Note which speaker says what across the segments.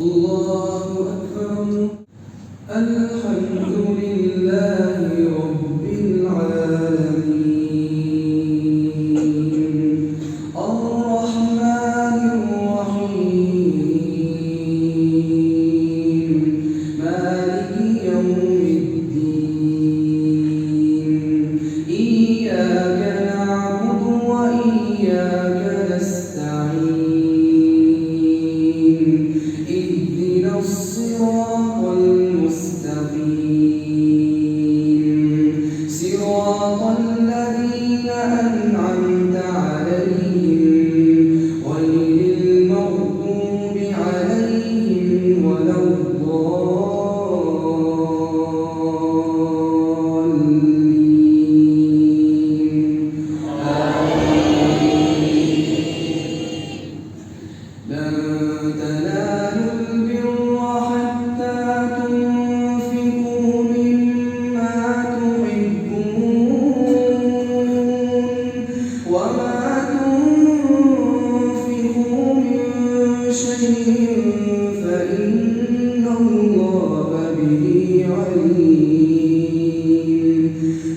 Speaker 1: الله أكبر. الحمد لله رب العالمين الرحمن الرحيم مالك يوم الدين إياك نعبد وإياك نستعين اهدنا الصراط المستقيم صراط الذين أنعمت عليهم غير المغضوب عليهم ولا الضالين لن تنالوا البر حتى تنفقوا مما تحبون وما تنفقوا من شيء فإن الله به عليم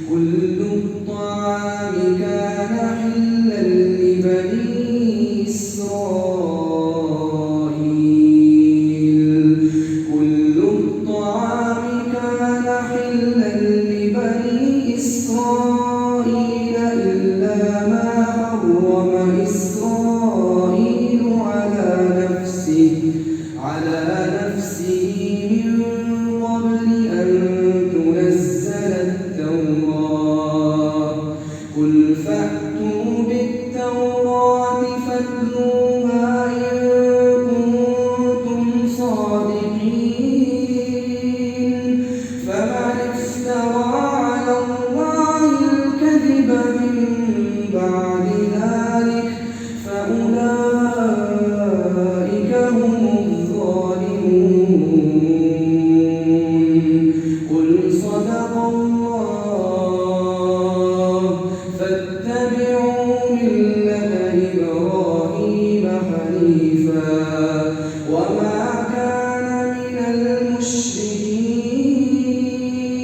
Speaker 1: كل الطعام كان حلا لبني إسرائيل كل الطعام كان حلا لبني إسرائيل إلا ما حرم إسرائيل على نفسه من قبل أن تنزل التوراة قل فأتوا بالتوراة فاتلوها إن كنتم صادقين فمن افترى على الله الكذب من بعد ذلك فأولئك هم الظالمون قل صدق الله فاتبعوا ملة إبراهيم حنيفا وما كان من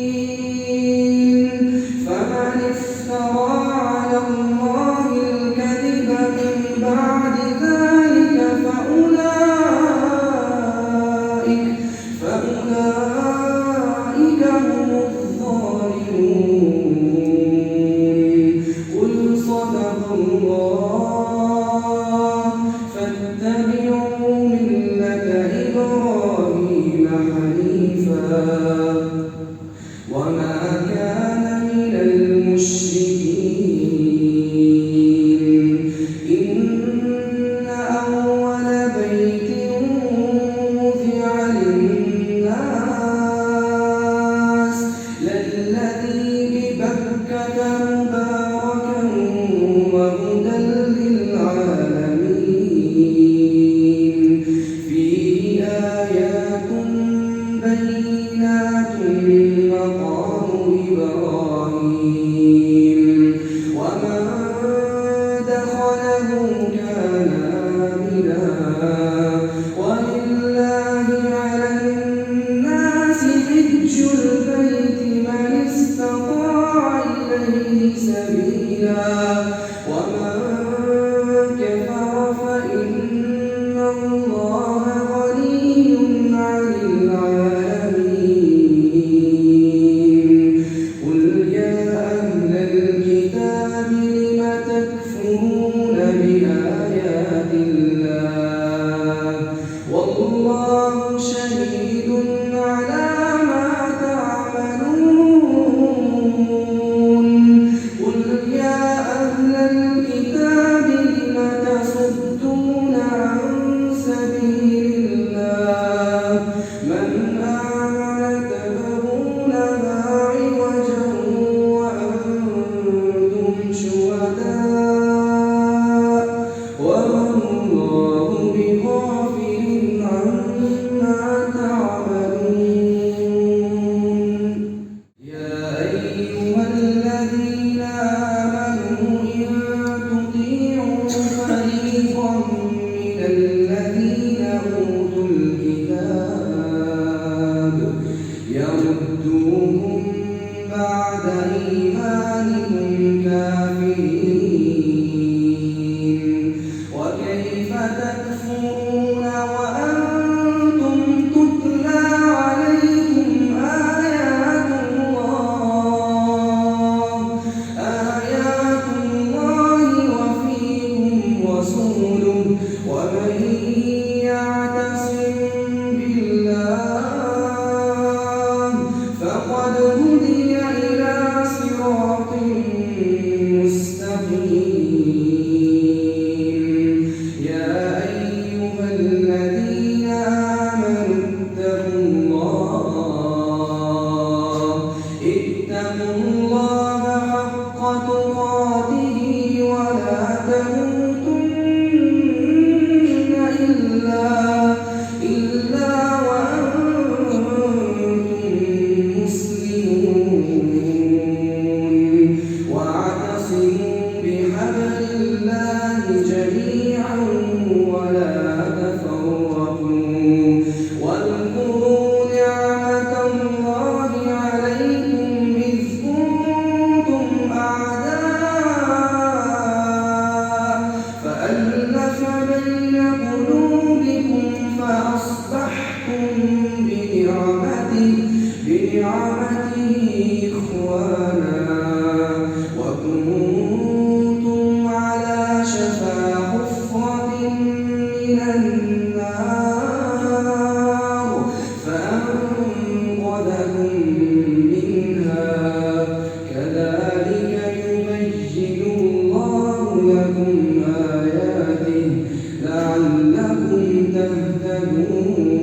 Speaker 1: المشركين فمن افترى على الله الكذب من بعد ذلك فأولئك هم الظالمون قل صدق الله فاتبعوا ملة إبراهيم حنيفا وما كان من المشركين إن أول بيت وضع للناس للذي ببكة مباركا وهدى للعالمين فيه آيات بينات مقام إبراهيم ومن دخله كان آمنا ولله على الناس حج البيت من استطاع إليه سبيلا ومن كفر فإن الله غني عن العالمين قل يا أهل الكتاب لم تكفرون بآيات الله والله شهيد على ما تعملون قل يا أهل الكتاب لم تصدون عن سبيل الله من آمن تبغونها عوجا وأنتم شهداء وما الله بغافل عما تعملون بنعمته إخوانا وكنتم على شفا حفرة من النار فأنقذكم منها كذلك يبين الله لكم آياته لعلكم تهتدون.